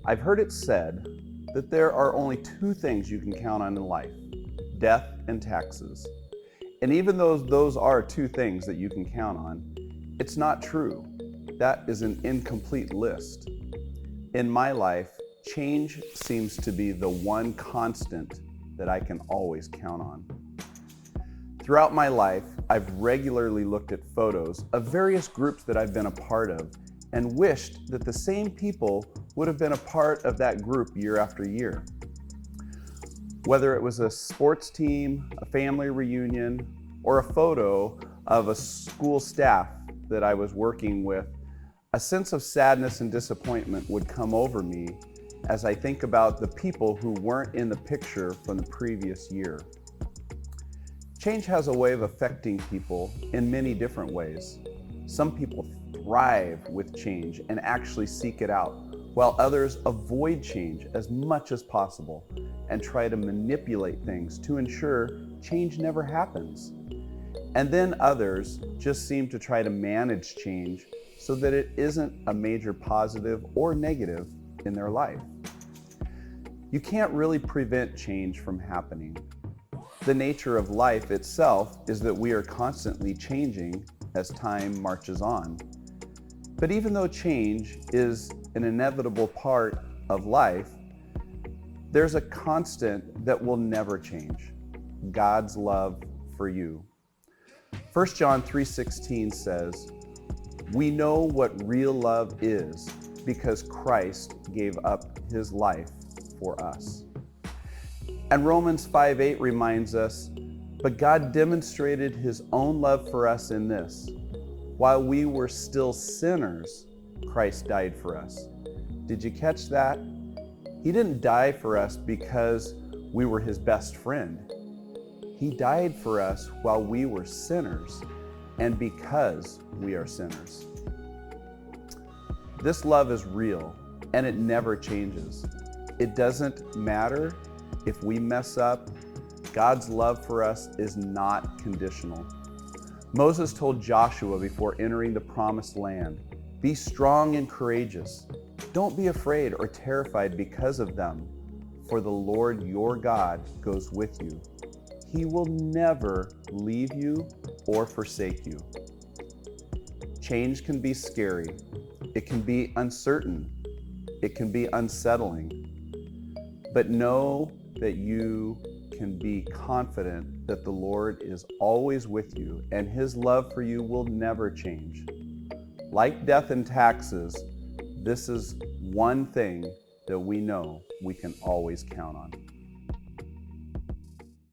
I've heard it said that there are only two things you can count on in life: death and taxes. And even though those are two things that you can count on, it's not true. That is an incomplete list. In my life, change seems to be the one constant that I can always count on. Throughout my life, I've regularly looked at photos of various groups that I've been a part of and wished that the same people would have been a part of that group year after year. Whether it was a sports team, a family reunion, or a photo of a school staff that I was working with, a sense of sadness and disappointment would come over me as I think about the people who weren't in the picture from the previous year. Change has a way of affecting people in many different ways. Some people thrive with change and actually seek it out, while others avoid change as much as possible and try to manipulate things to ensure change never happens. And then others just seem to try to manage change so that it isn't a major positive or negative in their life. You can't really prevent change from happening. The nature of life itself is that we are constantly changing as time marches on. But even though change is an inevitable part of life, there's a constant that will never change: God's love for you. 1 John 3:16 says, "We know what real love is because Christ gave up his life for us." And Romans 5:8 reminds us, "But God demonstrated his own love for us in this: while we were still sinners, Christ died for us." Did you catch that? He didn't die for us because we were his best friend. He died for us while we were sinners and because we are sinners. This love is real and it never changes. It doesn't matter if we mess up. God's love for us is not conditional. Moses told Joshua before entering the promised land, "Be strong and courageous. Don't be afraid or terrified because of them, for the Lord your God goes with you. He will never leave you or forsake you." Change can be scary. It can be uncertain. It can be unsettling. But know that you can be confident that the Lord is always with you and his love for you will never change. Like death and taxes, this is one thing that we know we can always count on.